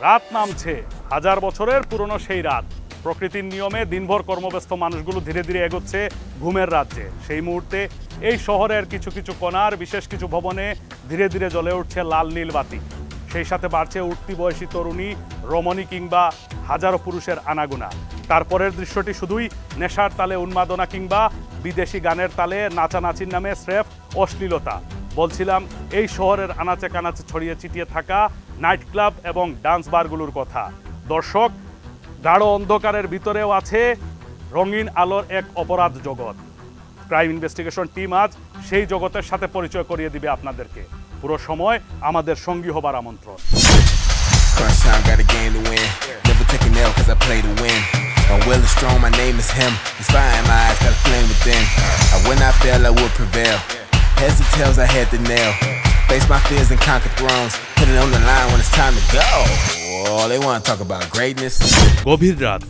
রাত নামছে, হাজার বছরের পুরনো সেই রাত। প্রকৃতির নিয়মে দিনভর কর্মব্যস্ত মানুষগুলো ধীরে ধীরে এগোচ্ছে ঘুমের রাজ্যে। সেই মুহূর্তে এই শহরের কিছু কিছু কোণার বিশেষ কিছু ভবনে ধীরে ধীরে জ্বলে উঠছে লাল নীল বাতি। সেই সাথে বাড়ছে উঠতি বয়সী তরুণী, রমণী কিংবা হাজারো পুরুষের আনাগোনা। তারপরের দৃশ্যটি শুধুই নেশার তালে উন্মাদনা কিংবা বিদেশি গানের তালে নাচানাচির নামে স্রেফ অশ্লীলতা। বলছিলাম এই শহরের আনাচে কানাচে ছড়িয়ে ছিটিয়ে থাকা নাইট ক্লাব এবং ডান্স বারগুলোর কথা। দর্শক, গাঢ় অন্ধকারের ভিতরেও আছে রঙিন আলোর এক অপরাধ জগৎ। ক্রাইম ইনভেস্টিগেশন টিম আজ সেই জগতের সাথে পরিচয় করিয়ে দিবে আপনাদেরকে। পুরো সময় আমাদের সঙ্গী হবার আমন্ত্রণ। Heads and tails, I had to nail. Face my fears and conquer thrones. Put it on the line when it's time to go. Oh, they want to talk about greatness. গভীর রাত,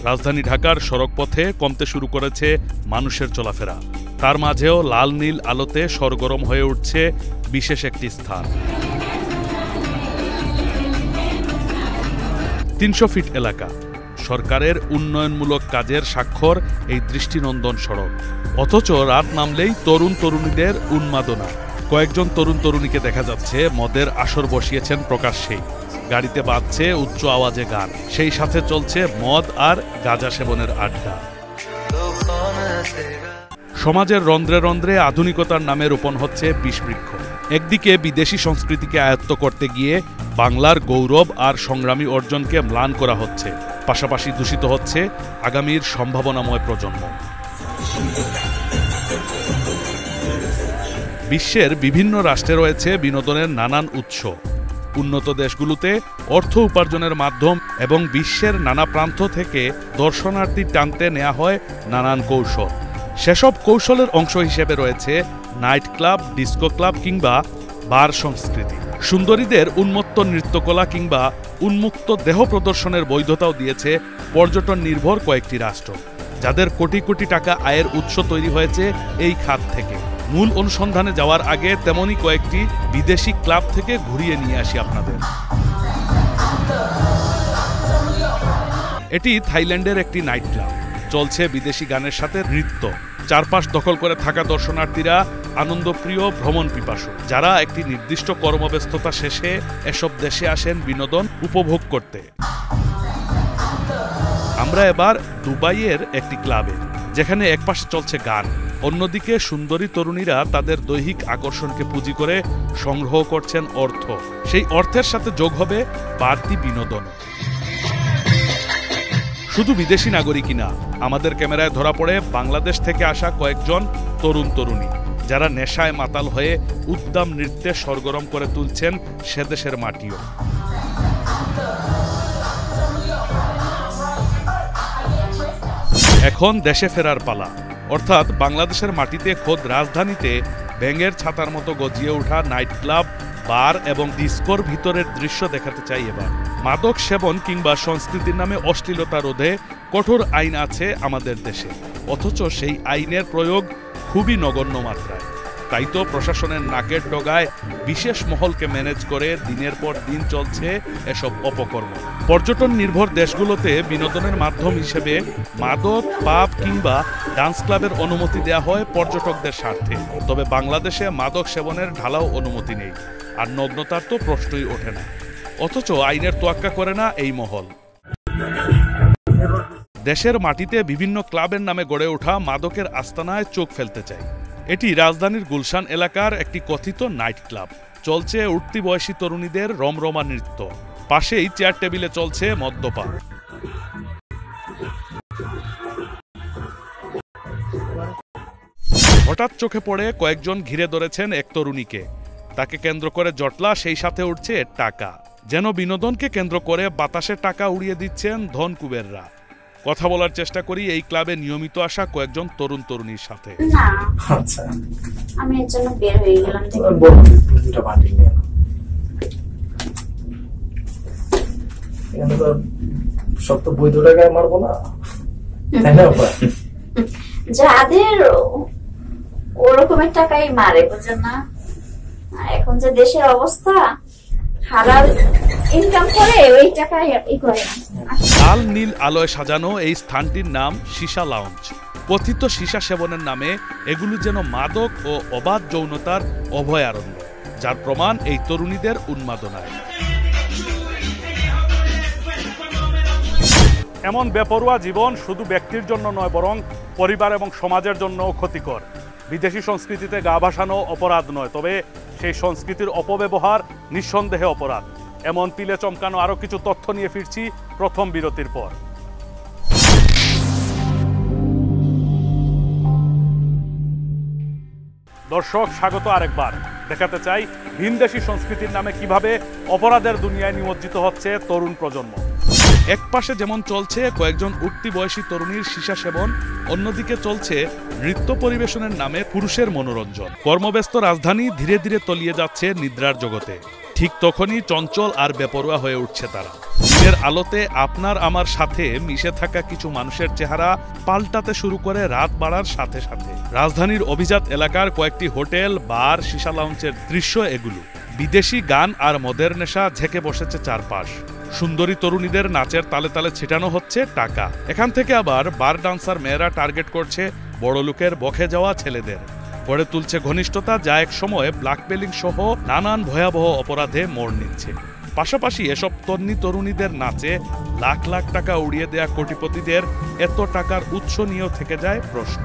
রাজধানী ঢাকার সড়কপথে কমতে শুরু করেছে মানুষের চলাফেরা। তার মাঝেও লাল নীল আলোতে সরগরম হয়ে উঠছে বিশেষ একটি স্থান। ৩০০ ফিট এলাকা, সরকারের উন্নয়নমূলক কাজের স্বাক্ষর এই দৃষ্টিনন্দন সড়ক। অথচ রাত নামলেই তরুণ তরুণীদের উন্মাদনা। কয়েকজন তরুণ তরুণীকে দেখা যাচ্ছে মদের আসর বসিয়েছেন প্রকাশ্যেই। গাড়িতে বাজছে উচ্চ আওয়াজে গান, সেই সাথে চলছে মদ আর গাঁজা সেবনের আড্ডা। সমাজের রন্ধ্রে রন্ধ্রে আধুনিকতার নামে রোপণ হচ্ছে বিষবৃক্ষ। একদিকে বিদেশি সংস্কৃতিকে আয়ত্ত করতে গিয়ে বাংলার গৌরব আর সংগ্রামী অর্জনকে ম্লান করা হচ্ছে, পাশাপাশি দূষিত হচ্ছে আগামীর সম্ভাবনাময় প্রজন্ম। বিশ্বের বিভিন্ন রাষ্ট্রে রয়েছে বিনোদনের নানান উৎস। উন্নত দেশগুলোতে অর্থ উপার্জনের মাধ্যম এবং বিশ্বের নানা প্রান্ত থেকে দর্শনার্থী টানতে নেওয়া হয় নানান কৌশল। সেসব কৌশলের অংশ হিসেবে রয়েছে নাইট ক্লাব, ডিস্কো ক্লাব কিংবা বার সংস্কৃতি। সুন্দরীদের উন্মত্ত নৃত্যকলা কিংবা উন্মুক্ত দেহ প্রদর্শনের বৈধতাও দিয়েছে পর্যটন নির্ভর কয়েকটি রাষ্ট্র, যাদের কোটি কোটি টাকা আয়ের উৎস তৈরি হয়েছে এই খাত থেকে। মূল অনুসন্ধানে যাওয়ার আগে তেমনই কয়েকটি বিদেশি ক্লাব থেকে ঘুরিয়ে নিয়ে আসি আপনাদের। এটি থাইল্যান্ডের একটি নাইট ক্লাব। চলছে বিদেশি গানের সাথে নৃত্য। চারপাশ দখল করে থাকা দর্শনার্থীরা আনন্দপ্রিয় ভ্রমণ পিপাসু, যারা একটি নির্দিষ্ট কর্মব্যস্ততা শেষে এসব দেশে আসেন বিনোদন উপভোগ করতে। আমরা এবার দুবাইয়ের একটি ক্লাবে, যেখানে একপাশে চলছে গান, অন্যদিকে সুন্দরী তরুণীরা তাদের দৈহিক আকর্ষণকে পুঁজি করে সংগ্রহ করছেন অর্থ। সেই অর্থের সাথে যোগ হবে বাড়তি বিনোদন। শুধু বিদেশি নাগরিকই না, আমাদের ক্যামেরায় ধরা পড়ে বাংলাদেশ থেকে আসা কয়েকজন তরুণ তরুণী, যারা নেশায় মাতাল হয়ে উদ্দাম নৃত্যে সরগরম করে তুলছেন সেদেশের মাটিও। এখন দেশে ফেরার পালা, অর্থাৎ বাংলাদেশের মাটিতে খোদ রাজধানীতে ব্যাঙের ছাতার মতো গজিয়ে ওঠা নাইট ক্লাব, বার এবং ডিস্কোর ভিতরের দৃশ্য দেখাতে চাই এবার। মাদক সেবন কিংবা সংস্কৃতির নামে অশ্লীলতা রোধে কঠোর আইন আছে আমাদের দেশে, অথচ সেই আইনের প্রয়োগ খুবই নগণ্য মাত্রায়। তাই তো প্রশাসনের নাকের ডগায় বিশেষ মহলকে ম্যানেজ করে দিনের পর দিন চলছে এসব অপকর্ম। পর্যটন নির্ভর দেশগুলোতে বিনোদনের মাধ্যম হিসেবে মাদক, পাব কিংবা ডান্স ক্লাবের অনুমতি দেওয়া হয় পর্যটকদের স্বার্থে। তবে বাংলাদেশে মাদক সেবনের ঢালাও অনুমতি নেই, আর নগ্নতার তো প্রশ্নই ওঠে না। অথচ আইনের তোয়াক্কা করে না এই মহল। দেশের মাটিতে বিভিন্ন ক্লাবের নামে গড়ে ওঠা মাদকের আস্তানায় চোখ ফেলতে চাই। এটি রাজধানীর গুলশান এলাকার একটি কথিত নাইট ক্লাব। চলছে উঠতি বয়সী তরুণীদের রমরমা নৃত্য, পাশেই চেয়ার টেবিলে চলছে মদ্যপান। হঠাৎ চোখে পড়ে কয়েকজন ঘিরে ধরেছেন এক তরুণীকে। তাকে কেন্দ্র করে জটলা, সেই সাথে উঠছে টাকা। যেন বিনোদনকে কেন্দ্র করে বাতাসে টাকা উড়িয়ে দিচ্ছেন ধন কুবেররা। কথা বলার চেষ্টা করি এই ক্লাবে নিয়মিত আসা কয়েকজন তরুণ তরুণীর সাথে। আচ্ছা, আমি এর জন্য বের হয়ে গেলাম। সব তো বৈধ টাকায় মারবো না, তাই না? যাদের ওরকমের টাকাই মারে, বুঝেন না? এখন যে দেশের অবস্থা, হালাল ইনকাম করে ওই টাকায় ই করে না। লাল নীল আলোয় সাজানো এই স্থানটির নাম সীসা লাউঞ্জ। কথিত সীসা সেবনের নামে এগুলো যেন মাদক ও অবাধ যৌনতার অভয়ারণ্য, যার প্রমাণ এই তরুণীদের উন্মাদনায়। এমন বেপরোয়া জীবন শুধু ব্যক্তির জন্য নয়, বরং পরিবার এবং সমাজের জন্যও ক্ষতিকর। বিদেশি সংস্কৃতিতে গা ভাসানো অপরাধ নয়, তবে সেই সংস্কৃতির অপব্যবহার নিঃসন্দেহে অপরাধ। এমন পিলে চমকানো আরও কিছু তথ্য নিয়ে ফিরছি প্রথম বিরতির পর। দর্শক, স্বাগত আরেকবার। দেখাতে চাই ভিনদেশি সংস্কৃতির নামে কিভাবে অপরাধের দুনিয়ায় নিমজ্জিত হচ্ছে তরুণ প্রজন্ম। এক পাশে যেমন চলছে কয়েকজন উঠতি বয়সী তরুণীর সীসা সেবন, অন্যদিকে চলছে নৃত্য পরিবেশনের নামে পুরুষের মনোরঞ্জন। কর্মব্যস্ত রাজধানী ধীরে ধীরে তলিয়ে যাচ্ছে নিদ্রার জগতে। ঠিক তখনই চঞ্চল আর বেপরোয়া হয়ে উঠছে তারা। দিনের আলোতে আপনার আমার সাথে মিশে থাকা কিছু মানুষের চেহারা পাল্টাতে শুরু করে রাত বাড়ার সাথে সাথে। রাজধানীর অভিজাত এলাকার কয়েকটি হোটেল, বার, সীসা লাউঞ্জের দৃশ্য এগুলো। বিদেশি গান আর মদের নেশা ঝেঁকে বসেছে চারপাশ। সুন্দরী তরুণীদের নাচের তালে তালে ছিটানো হচ্ছে টাকা। এখান থেকে আবার বার ডান্সার মেয়েরা টার্গেট করছে বড় লোকের বকে যাওয়া ছেলেদের। গড়ে তুলছে ঘনিষ্ঠতা, যা এক সময় ব্ল্যাকমেলিং সহ নানান ভয়াবহ অপরাধে মোড় নিচ্ছে। পাশাপাশি এসব তন্নি তরুণীদের নাচে লাখ লাখ টাকা উড়িয়ে দেয়া কোটিপতিদের এত টাকার উৎস নিয়েও থেকে যায় প্রশ্ন।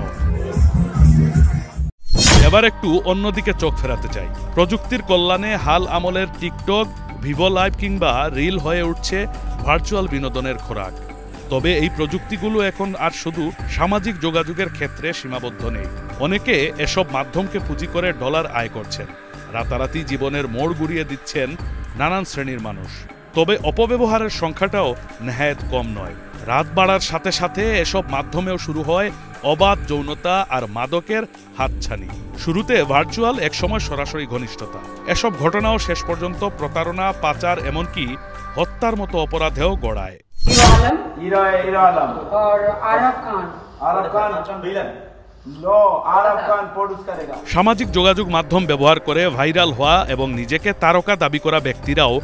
এবার একটু অন্যদিকে চোখ ফেরাতে চাই। প্রযুক্তির কল্যাণে হাল আমলের টিকটক, ভিভো লাইভ কিংবা রিল হয়ে উঠছে ভার্চুয়াল বিনোদনের খোরাক। তবে এই প্রযুক্তিগুলো এখন আর শুধু সামাজিক যোগাযোগের ক্ষেত্রে সীমাবদ্ধ নেই। অনেকে এসব মাধ্যমকে পুঁজি করে ডলার আয় করছেন। রাতারাতি জীবনের মোড় ঘুরিয়ে দিচ্ছেন নানান শ্রেণীর মানুষ। তবে অপব্যবহারের সংখ্যাটাও নেহায়েত কম নয়। রাত বাড়ার সাথে সাথে এসব মাধ্যমেও শুরু হয় অবাধ যৌনতা আর মাদকের হাতছানি। শুরুতে ভার্চুয়াল, একসময় সরাসরি ঘনিষ্ঠতা। এসব ঘটনাও শেষ পর্যন্ত প্রতারণা, পাচার, এমনকি হত্যার মতো অপরাধেও গড়ায়। সামাজিক যোগাযোগ মাধ্যম ব্যবহার করে ভাইরাল হওয়া এবং নিজেকে তারকা দাবি করা ব্যক্তিরাও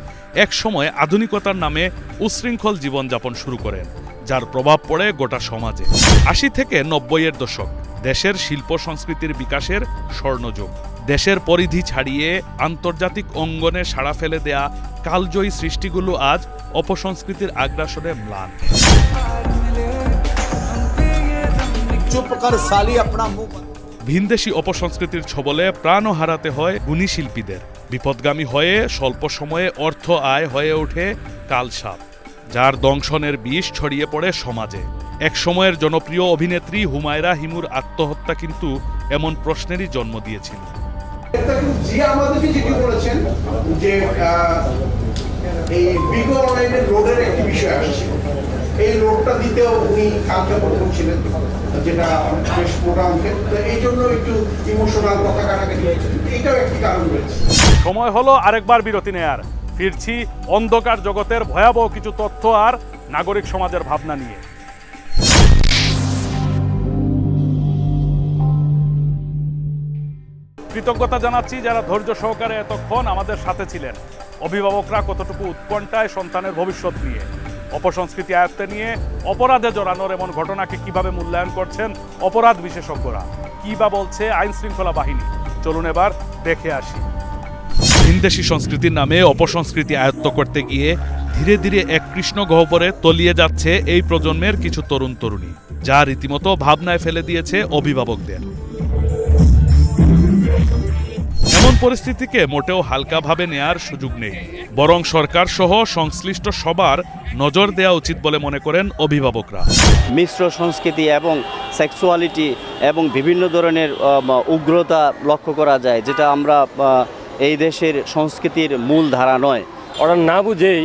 একসময় আধুনিকতার নামে উচ্ছৃঙ্খল জীবনযাপন শুরু করেন, যার প্রভাব পড়ে গোটা সমাজে। ৮০ থেকে ৯০-এর দশক দেশের শিল্প সংস্কৃতির বিকাশের স্বর্ণযুগ। দেশের পরিধি ছাড়িয়ে আন্তর্জাতিক অঙ্গনে সাড়া ফেলে দেয়া কালজয়ী সৃষ্টিগুলো আজ অপসংস্কৃতির আগ্রাসনে ম্লান। ভিনদেশি অপসংস্কৃতির ছবলে প্রাণও হারাতে হয় গুণী শিল্পীদের। বিপদগামী হয়ে স্বল্প সময়ে অর্থ আয় হয়ে ওঠে কালসাপ, যার দংশনের বিষ ছড়িয়ে পড়ে সমাজে। এক সময়ের জনপ্রিয় অভিনেত্রী হুমায়রা হিমুর আত্মহত্যা কিন্তু এমন প্রশ্নেরই জন্ম দিয়েছিল। জি আমাদেরকে যেটি বলেছেন যে এই বিগো অনলাইনের রোডের একটি বিষয় আসছে, এই রোডটা দিতেও উনি কালকে করছিলেন, যেটা বেশ মোটা অঙ্কের। তো এই জন্য একটু ইমোশনাল কথা কাটাকাটি হয়েছে, এইটাও একটি কারণ রয়েছে। সময় হলো আরেকবার বিরতি নেয়ার। ফিরছি অন্ধকার জগতের ভয়াবহ কিছু তথ্য আর নাগরিক সমাজের ভাবনা নিয়ে। কৃতজ্ঞতা জানাচ্ছি যারা ধৈর্য সহকারে এতক্ষণ আমাদের সাথে ছিলেন। অভিভাবকরা কতটুকু উৎকণ্ঠায় সন্তানের ভবিষ্যৎ নিয়ে, অপসংস্কৃতি আয়ত্তে নিয়ে অপরাধে জড়ানোর এমন ঘটনাকে কিভাবে মূল্যায়ন করছেন অপরাধ বিশেষজ্ঞরা, কি বা বলছে আইন শৃঙ্খলা বাহিনী। চলুন এবার দেখে আসি। ভিনদেশি সংস্কৃতির নামে অপসংস্কৃতি আয়ত্ত করতে গিয়ে ধীরে ধীরে এক কৃষ্ণ গহ্বরে তলিয়ে যাচ্ছে এই প্রজন্মের কিছু তরুণ তরুণী, যা রীতিমতো ভাবনায় ফেলে দিয়েছে অভিভাবকদের। এমন পরিস্থিতিকে মোটেও হালকাভাবে নেয়ার সুযোগ নেই, বরং সরকার সহ সংশ্লিষ্ট সবার নজর দেওয়া উচিত বলে মনে করেন অভিভাবকরা। মিশ্র সংস্কৃতি এবং সেক্সুয়ালিটি এবং বিভিন্ন ধরনের উগ্রতা লক্ষ্য করা যায়, যেটা আমরা এই দেশের সংস্কৃতির মূল ধারা নয়। ওরা না বুঝেই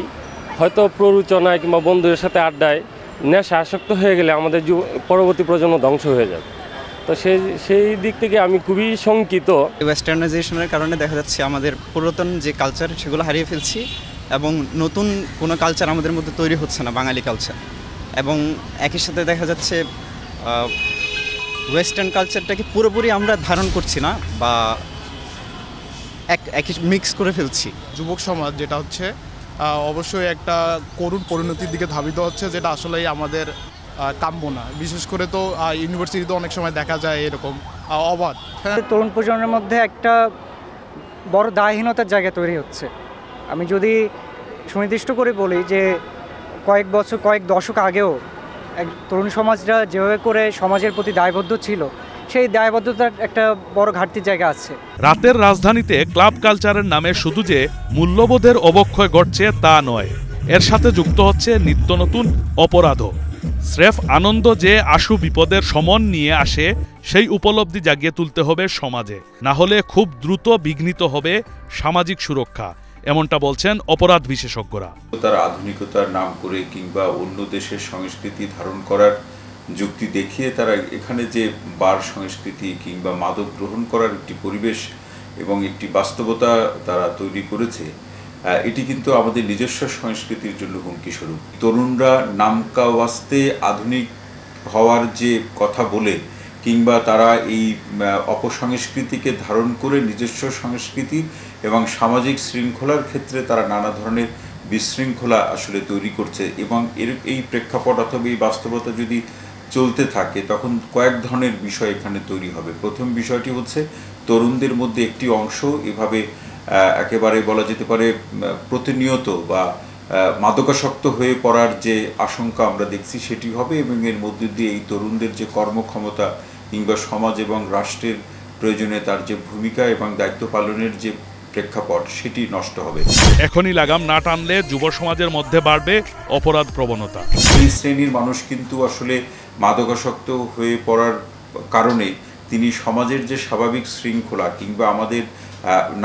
হয়তো প্ররোচনায় কিংবা বন্ধুদের সাথে আড্ডায় নেশা আসক্ত হয়ে গেলে আমাদের পরবর্তী প্রজন্ম ধ্বংস হয়ে যাবে। তো সেই দিক থেকে আমি খুবই শঙ্কিত। ওয়েস্টার্নাইজেশনের কারণে দেখা যাচ্ছে আমাদের পুরাতন যে কালচার সেগুলো হারিয়ে ফেলছি এবং নতুন কোনো কালচার আমাদের মধ্যে তৈরি হচ্ছে না, বাঙালি কালচার। এবং একই সাথে দেখা যাচ্ছে ওয়েস্টার্ন কালচারটাকে পুরোপুরি আমরা ধারণ করছি না বা একই মিক্স করে ফেলছি। যুবক সমাজ যেটা হচ্ছে অবশ্যই একটা করুণ পরিণতির দিকে ধাবিত হচ্ছে, যেটা আসলেই আমাদের কাম্য না। বিশেষ করে তো ইউনিভার্সিটিতে অনেক সময় দেখা যায় এরকম অবাধ। তরুণ প্রজন্মের মধ্যে একটা বড় দায়হীনতার জায়গা তৈরি হচ্ছে। আমি যদি সুনির্দিষ্ট করে বলি যে কয়েক দশক আগেও তরুণ সমাজরা যেভাবে করে সমাজের প্রতি দায়বদ্ধ ছিল, সেই দায়বদ্ধতার একটা বড় ঘাটতির জায়গা আছে। রাতের রাজধানীতে ক্লাব কালচারের নামে শুধু যে মূল্যবোধের অবক্ষয় ঘটছে তা নয়, এর সাথে যুক্ত হচ্ছে নিত্য নতুন অপরাধও। স্রেফ আনন্দ যে আশু বিপদের সমন নিয়ে আসে, সেই উপলব্ধি জাগিয়ে তুলতে হবে সমাজে, না হলে খুব দ্রুত বিঘ্নিত হবে সামাজিক সুরক্ষা, এমনটা বলছেন অপরাধ বিশেষজ্ঞরা। তার আধুনিকতার নাম করে কিংবা অন্য দেশের সংস্কৃতি ধারণ করার যুক্তি দেখিয়ে তারা এখানে যে বার সংস্কৃতি কিংবা মাদক গ্রহণ করার একটি পরিবেশ এবং একটি বাস্তবতা তারা তৈরি করেছে, এটি কিন্তু আমাদের নিজস্ব সংস্কৃতির জন্য হুমকি স্বরূপ। তরুণরা নামকা ওয়াস্তে আধুনিক হওয়ার যে কথা বলে কিংবা তারা এই অপসংস্কৃতিকে ধারণ করে নিজস্ব সংস্কৃতি এবং সামাজিক শৃঙ্খলার ক্ষেত্রে তারা নানা ধরনের বিশৃঙ্খলা আসলে তৈরি করছে। এবং এই প্রেক্ষাপট অথবা এই বাস্তবতা যদি চলতে থাকে, তখন কয়েক ধরনের বিষয় এখানে তৈরি হবে। প্রথম বিষয়টি হচ্ছে তরুণদের মধ্যে একটি অংশ এভাবে একেবারে বলা যেতে পারে প্রতিনিয়ত বা মাদকাসক্ত হয়ে পড়ার যে আশঙ্কা আমরা দেখছি সেটি হবে, এবং এর মধ্যে দিয়ে এই তরুণদের যে কর্মক্ষমতা কিংবা সমাজ এবং রাষ্ট্রের প্রয়োজনে তার যে ভূমিকা এবং দায়িত্ব পালনের যে প্রেক্ষাপট সেটি নষ্ট হবে। এখনই লাগাম না টানলে যুব সমাজের মধ্যে বাড়বে অপরাধ প্রবণতা। এই শ্রেণীর মানুষ কিন্তু আসলে মাদকাসক্ত হয়ে পড়ার কারণে তিনি সমাজের যে স্বাভাবিক শৃঙ্খলা কিংবা আমাদের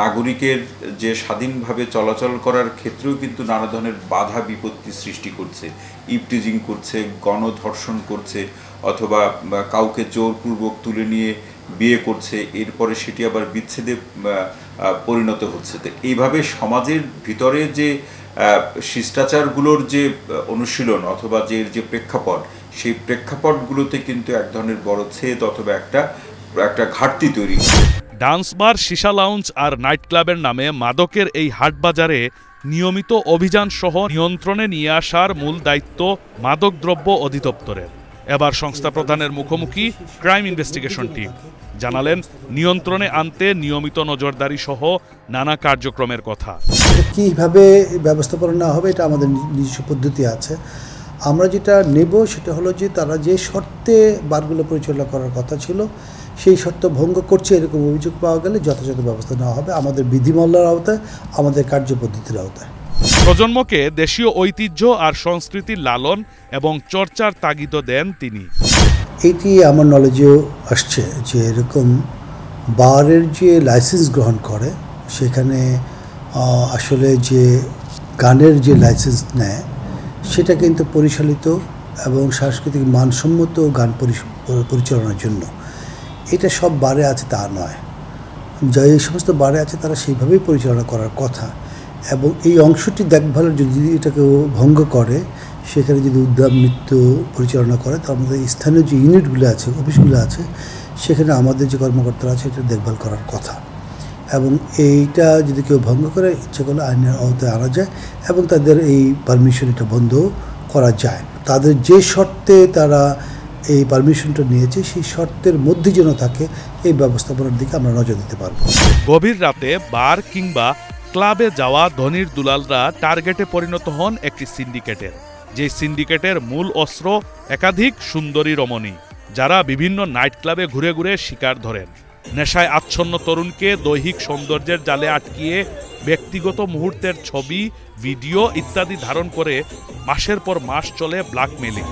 নাগরিকের যে স্বাধীনভাবে চলাচল করার ক্ষেত্রেও কিন্তু নানা ধরনের বাধা বিপত্তি সৃষ্টি করছে। ইভটিজিং করছে, গণধর্ষণ করছে, অথবা কাউকে জোরপূর্বক তুলে নিয়ে বিয়ে করছে, এরপরে সেটি আবার বিচ্ছেদে পরিণত হচ্ছে। তো এইভাবে সমাজের ভিতরে যে শিষ্টাচারগুলোর যে অনুশীলন অথবা যে প্রেক্ষাপট, সেই প্রেক্ষাপটগুলোতে কিন্তু এক ধরনের বড় ছেদ অথবা একটা ঘাটতি তৈরি হয়। ডান্স বার, শিশা লাউঞ্জ আর নাইট ক্লাবের নামে মাদকের এই হাটবাজারে নিয়মিত অভিযান সহ নিয়ন্ত্রণে নিয়ে আসার মূল দায়িত্ব মাদকদ্রব্য অধিদপ্তরের। এবার সংস্থা প্রধানের মুখোমুখি ক্রাইম ইনভেস্টিগেশন টিম। জানালেন নিয়ন্ত্রণে আনতে নিয়মিত নজরদারি সহ নানা কার্যক্রমের কথা। কিভাবে ব্যবস্থাপনা নেওয়া হবে, এটা আমাদের নিজস্ব পদ্ধতি আছে। আমরা যেটা নেব সেটা হলো যে তারা যে শর্তে বারগুলো পরিচালনা করার কথা ছিল, সেই শর্ত ভঙ্গ করছে এরকম অভিযোগ পাওয়া গেলে যথাযথ ব্যবস্থা নেওয়া হবে আমাদের বিধিমালার আওতায়, আমাদের কার্যপদ্ধতির আওতায়। প্রজন্মকে দেশীয় ঐতিহ্য আর সংস্কৃতির লালন এবং চর্চার তাগিদ দেন তিনি। এটি আমার নলেজেও আসছে যে এরকম বারের যে লাইসেন্স গ্রহণ করে, সেখানে আসলে যে গানের যে লাইসেন্স নেয় সেটা কিন্তু পরিচালিত এবং সাংস্কৃতিক মানসম্মত গান পরিচালনার জন্য। এটা সব বারে আছে তা নয়, যা এই সমস্ত বারে আছে তারা সেইভাবেই পরিচালনা করার কথা। এবং এই অংশটি দেখভালের যদি এটাকে ভঙ্গ করে, সেখানে যদি উদ্যম নৃত্য পরিচালনা করে, তার মধ্যে স্থানীয় যে ইউনিটগুলো আছে, অফিসগুলো আছে, সেখানে আমাদের যে কর্মকর্তারা আছে এটা দেখভাল করার কথা। এবং এইটা যদি কেউ ভঙ্গ করে, ইচ্ছে করলে আইনের আওতায় আনা যায় এবং তাদের এই পারমিশন এটা বন্ধ করা যায়। তাদের যে শর্তে তারা এই পারমিশনটা নিয়েছে, সেই শর্তের মধ্যে যেন থাকে, এই ব্যবস্থাপনার দিকে আমরা নজর দিতে পারব। গভীর রাতে বার কিংবা ক্লাবে যাওয়া ধনীর দুলালরা টার্গেটে পরিণত হন একটি সিন্ডিকেটের, যে সিন্ডিকেটের মূল অস্ত্র একাধিক সুন্দরী রমণী, যারা বিভিন্ন নাইট ক্লাবে ঘুরে ঘুরে শিকার ধরেন। নেশায় আচ্ছন্ন তরুণকে দৈহিক সৌন্দর্যের জালে আটকিয়ে ব্যক্তিগত মুহূর্তের ছবি, ভিডিও ইত্যাদি ধারণ করে মাসের পর মাস চলে ব্ল্যাকমেইলিং।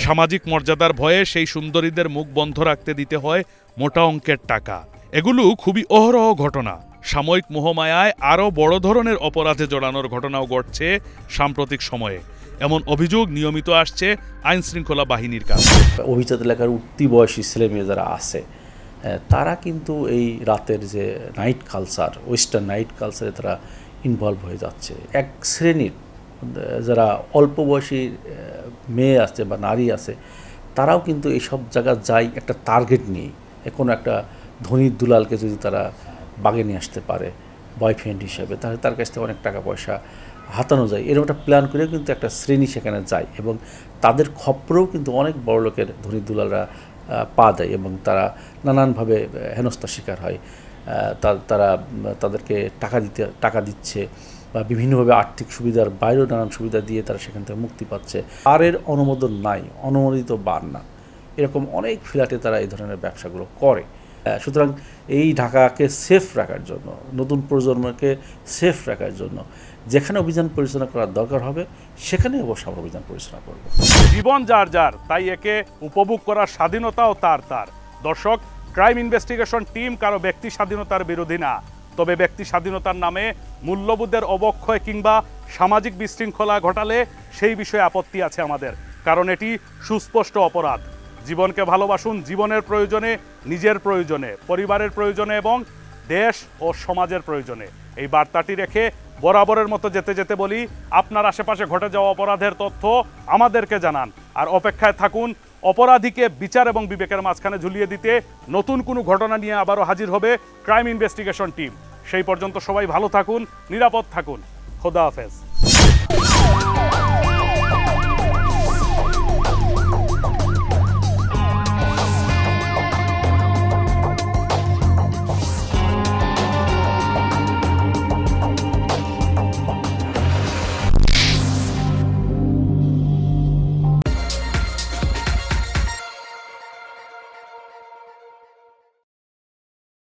সামাজিক মর্যাদার ভয়ে সেই সুন্দরীদের মুখ বন্ধ রাখতে দিতে হয় মোটা অঙ্কের টাকা। এগুলো খুবই অহরহ ঘটনা। সাময়িক মোহমায়ায় আরও বড় ধরনের অপরাধে জড়ানোর ঘটনাও ঘটছে সাম্প্রতিক সময়ে। এমন অভিযোগ নিয়মিত আসছে আইন শৃঙ্খলা বাহিনীর কাছে। অভিজাত এলাকার উঠতি বয়সী ছেলেমেয়ে যারা আছে, তারা কিন্তু এই রাতের যে নাইট কালচার, ওয়েস্টার্ন নাইট কালচারে তারা ইনভলভ হয়ে যাচ্ছে। এক শ্রেণীর যারা অল্প বয়সী মেয়ে আছে বা নারী আছে, তারাও কিন্তু এইসব জায়গা যায় একটা টার্গেট নিয়ে, কোনো একটা ধনী দুলালকে যদি তারা বাগে নিয়ে আসতে পারে বয়ফ্রেন্ড হিসেবে, তাহলে তার কাছ থেকে অনেক টাকা পয়সা হাতানো যায়। এরকম একটা প্ল্যান করে কিন্তু একটা শ্রেণী সেখানে যায় এবং তাদের খপ্পরেও কিন্তু অনেক বড় লোকের ধনী দুলালরা পা দেয় এবং তারা নানানভাবে হেনস্থার শিকার হয়। তারা তাদেরকে টাকা দিচ্ছে বা বিভিন্নভাবে আর্থিক সুবিধার বাইরেও নানান সুবিধা দিয়ে তারা সেখান থেকে মুক্তি পাচ্ছে। বারের অনুমোদন নাই, অনুমোদিত বার না, এরকম অনেক ফ্ল্যাটে তারা এই ধরনের ব্যবসাগুলো করে। সুতরাং এই ঢাকাকে সেফ রাখার জন্য, নতুন প্রজন্মকে সেফ রাখার জন্য যেখানে অভিযান পরিচালনা করার দরকার হবে সেখানে অবশ্য আমরা অভিযান পরিচালনা করব। জীবন যার যার, তাই একে উপভোগ করার স্বাধীনতাও তার। দর্শক, ক্রাইম ইনভেস্টিগেশন টিম কারো ব্যক্তি স্বাধীনতার বিরোধী না, তবে ব্যক্তি স্বাধীনতার নামে মূল্যবোধের অবক্ষয় কিংবা সামাজিক বিশৃঙ্খলা ঘটালে সেই বিষয়ে আপত্তি আছে আমাদের, কারণ এটি সুস্পষ্ট অপরাধ। জীবনকে ভালোবাসুন, জীবনের প্রয়োজনে, নিজের প্রয়োজনে, পরিবারের প্রয়োজনে এবং দেশ ও সমাজের প্রয়োজনে। এই বার্তাটি রেখে বরাবরের মতো যেতে যেতে বলি, আপনার আশেপাশে ঘটে যাওয়া অপরাধের তথ্য আমাদেরকে জানান, আর অপেক্ষায় থাকুন অপরাধীকে বিচার এবং বিবেকের মাঝখানে ঝুলিয়ে দিতে নতুন কোনো ঘটনা নিয়ে আবারও হাজির হবে ক্রাইম ইনভেস্টিগেশন টিম। সেই পর্যন্ত সবাই ভালো থাকুন, নিরাপদ থাকুন। খোদা হাফেজ।